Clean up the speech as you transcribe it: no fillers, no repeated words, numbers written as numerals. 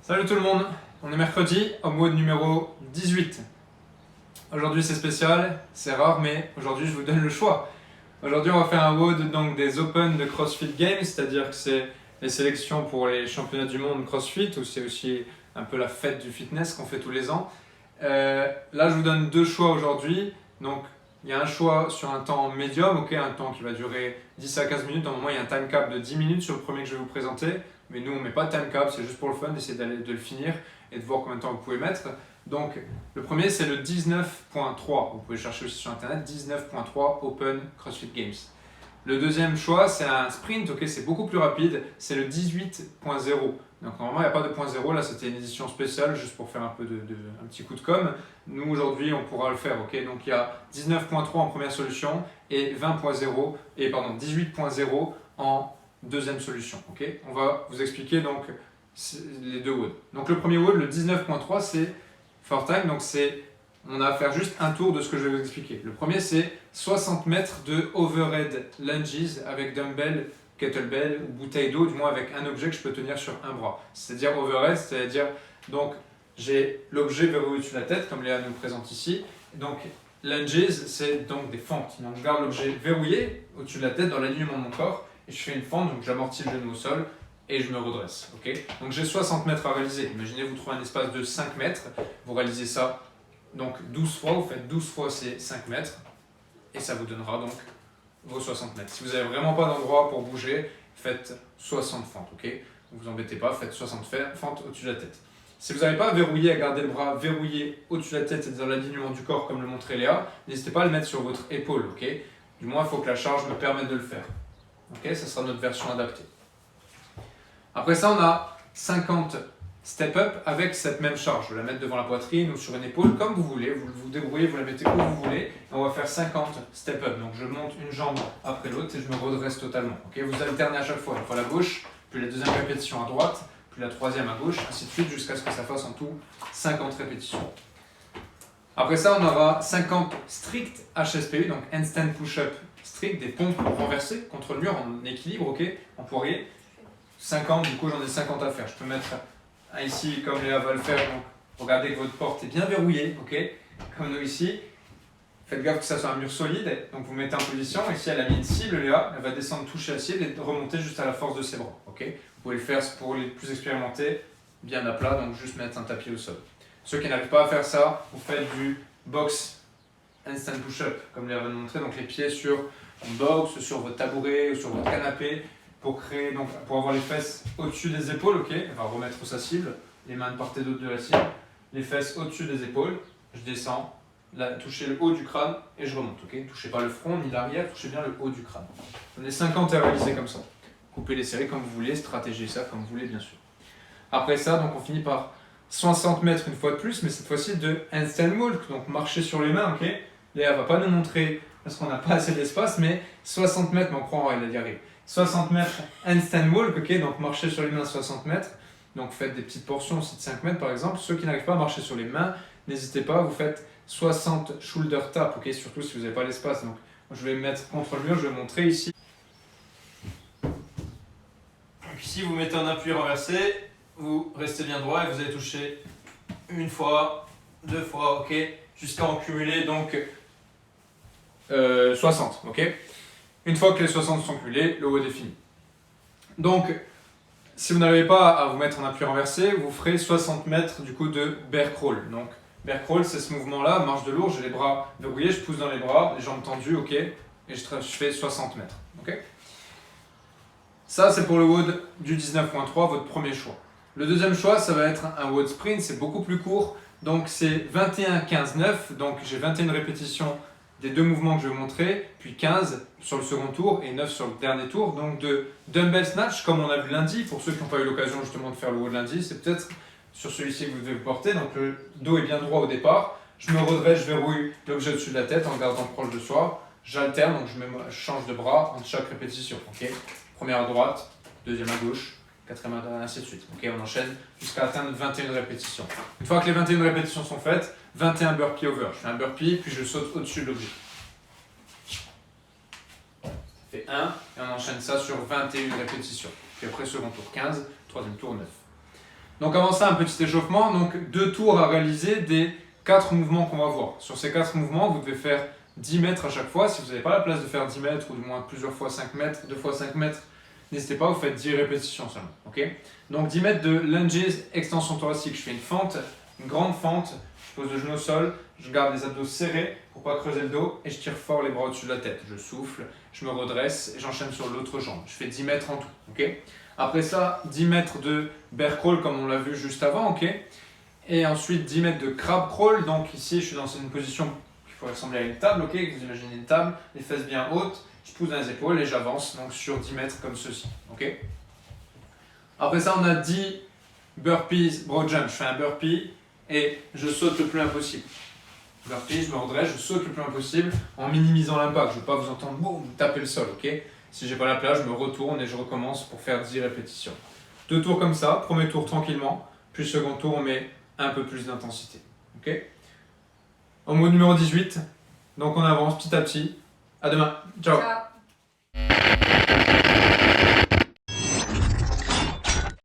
Salut tout le monde, on est mercredi au WOD numéro 18. Aujourd'hui c'est spécial, c'est rare mais aujourd'hui je vous donne le choix. Aujourd'hui on va faire un WOD donc des Open de CrossFit Games, c'est-à-dire que c'est les sélections pour les championnats du monde CrossFit ou c'est aussi un peu la fête du fitness qu'on fait tous les ans. Là je vous donne deux choix aujourd'hui, donc il y a un choix sur un temps médium, un temps qui va durer 10 à 15 minutes, normalement il y a un time cap de 10 minutes sur le premier que je vais vous présenter. Mais nous on ne met pas de time cap, c'est juste pour le fun, d'essayer de le finir et de voir combien de temps vous pouvez mettre. Donc le premier c'est le 19.3, vous pouvez chercher aussi sur internet, 19.3 Open CrossFit Games. Le deuxième choix c'est un sprint, c'est beaucoup plus rapide, c'est le 18.0. Donc normalement il n'y a pas de point 0, là c'était une édition spéciale juste pour faire un peu un petit coup de com'. Nous aujourd'hui on pourra le faire, donc il y a 19.3 en première solution et 18.0 en deuxième solution. On va vous expliquer donc les deux WOD. Donc le premier WOD, le 19.3, c'est for time, donc on a à faire juste un tour de ce que je vais vous expliquer. Le premier c'est 60 mètres de overhead lunges avec dumbbell, kettlebell ou bouteille d'eau, du moins avec un objet que je peux tenir sur un bras. C'est-à-dire overhead, c'est-à-dire donc j'ai l'objet verrouillé au-dessus de la tête comme Léa nous présente ici. Donc lunges, c'est donc des fentes. Donc je garde l'objet verrouillé au-dessus de la tête dans l'alignement de mon corps. Et je fais une fente, donc j'amortis le genou au sol et je me redresse. Donc j'ai 60 mètres à réaliser. Imaginez vous trouvez un espace de 5 mètres, vous réalisez ça donc 12 fois, vous faites 12 fois ces 5 mètres et ça vous donnera donc vos 60 mètres. Si vous n'avez vraiment pas d'endroit pour bouger, faites 60 fentes. Ne vous embêtez pas, faites 60 fentes au-dessus de la tête. Si vous n'avez pas verrouillé à garder le bras verrouillé au-dessus de la tête et dans l'alignement du corps comme le montrait Léa, n'hésitez pas à le mettre sur votre épaule. Du moins il faut que la charge me permette de le faire. Ça sera notre version adaptée. Après ça, on a 50 step-up avec cette même charge. Je vais la mettre devant la poitrine ou sur une épaule, comme vous voulez. Vous vous débrouillez, vous la mettez où vous voulez. Et on va faire 50 step-up. Donc je monte une jambe après l'autre et je me redresse totalement. Vous alternez à chaque fois. Une fois la gauche, puis la deuxième répétition à droite, puis la troisième à gauche, ainsi de suite, jusqu'à ce que ça fasse en tout 50 répétitions. Après ça, on aura 50 strict HSPU, donc handstand push-up strict, des pompes renversées contre le mur en équilibre, en poirier. 50, du coup j'en ai 50 à faire. Je peux mettre un ici comme Léa va le faire, donc regardez que votre porte est bien verrouillée, comme nous ici. Faites gaffe que ça soit un mur solide, donc vous mettez en position. Ici elle a mis une cible, Léa, elle va descendre toucher la cible et remonter juste à la force de ses bras. Vous pouvez le faire pour les plus expérimentés, bien à plat, donc juste mettre un tapis au sol. Ceux qui n'arrivent pas à faire ça, vous faites du box handstand push-up, comme Léa va nous montrer, donc les pieds sur un box, sur votre tabouret ou sur votre canapé, pour avoir les fesses au-dessus des épaules, elle va remettre sa cible, les mains de part et d'autre de la cible, les fesses au-dessus des épaules, je descends, là, touchez le haut du crâne et je remonte, touchez pas le front ni l'arrière, touchez bien le haut du crâne. J'en ai 50 à réaliser comme ça. Coupez les séries comme vous voulez, stratégiez ça comme vous voulez bien sûr. Après ça, donc on finit par 60 mètres une fois de plus, mais cette fois-ci de handstand walk, donc marcher sur les mains, Léa va pas nous montrer parce qu'on n'a pas assez d'espace, mais 60 mètres, mais on croit en elle y arrive. 60 mètres handstand walk, donc marcher sur les mains 60 mètres. Donc faites des petites portions aussi de 5 mètres par exemple. Ceux qui n'arrivent pas à marcher sur les mains, n'hésitez pas, vous faites 60 shoulder tap, surtout si vous n'avez pas l'espace. Donc je vais me mettre contre le mur, je vais montrer ici. Donc ici vous mettez en appui renversé, vous restez bien droit et vous allez toucher une fois, deux fois, jusqu'à en cumuler donc 60, Une fois que les 60 sont cumulés, le WOD est fini. Donc, si vous n'arrivez pas à vous mettre en appui renversé, vous ferez 60 mètres du coup de bear crawl. Donc, bear crawl, c'est ce mouvement-là, marche de lourd, j'ai les bras verrouillés, je pousse dans les bras, les jambes tendues, et je fais 60 mètres, Ça, c'est pour le WOD du 19.3, votre premier choix. Le deuxième choix, ça va être un WOD sprint, c'est beaucoup plus court. Donc, c'est 21, 15, 9, donc j'ai 21 répétitions des deux mouvements que je vais vous montrer, puis 15 sur le second tour et 9 sur le dernier tour. Donc de dumbbell snatch, comme on a vu lundi, pour ceux qui n'ont pas eu l'occasion justement de faire le WOD lundi, c'est peut-être sur celui-ci que vous devez vous porter. Donc le dos est bien droit au départ, je me redresse, je verrouille l'objet au-dessus de la tête en le gardant proche de soi, j'alterne, donc je change de bras entre chaque répétition. Première à droite, deuxième à gauche, quatrième à droite, ainsi de suite. On enchaîne jusqu'à atteindre 21 répétitions. Une fois que les 21 répétitions sont faites, 21 burpee over. Je fais un burpee, puis je saute au-dessus de l'objet. 1 et on enchaîne ça sur 21 répétitions. Puis après, second tour 15, troisième tour 9. Donc avant ça, un petit échauffement. Donc 2 tours à réaliser des 4 mouvements qu'on va voir. Sur ces 4 mouvements, vous devez faire 10 mètres à chaque fois. Si vous n'avez pas la place de faire 10 mètres ou du moins plusieurs fois 5 mètres, 2 fois 5 mètres, n'hésitez pas, vous faites 10 répétitions seulement. Okay, donc 10 mètres de lunges, extension thoracique. Je fais une fente, une grande fente. Je pose le genou au sol, je garde les abdos serrés pour ne pas creuser le dos et je tire fort les bras au-dessus de la tête. Je souffle, je me redresse et j'enchaîne sur l'autre jambe. Je fais 10 mètres en tout. Okay, après ça, 10 mètres de bear crawl comme on l'a vu juste avant. Okay, et ensuite 10 mètres de crab crawl. Donc ici, je suis dans une position qui pourrait ressembler à une table. Okay, vous imaginez une table, les fesses bien hautes. Je pousse dans les épaules et j'avance donc sur 10 mètres comme ceci. Okay, après ça, on a 10 burpees broad jump. Je fais un burpee et je saute le plus loin possible. Burpee, je me redresse, je saute le plus loin possible en minimisant l'impact. Je ne veux pas vous entendre boum, taper le sol. Okay, si j'ai pas la place, je me retourne et je recommence pour faire 10 répétitions. 2 tours comme ça, premier tour tranquillement, puis second tour on met un peu plus d'intensité. Okay, au mot numéro 18, donc on avance petit à petit. À demain. Ciao. Ciao.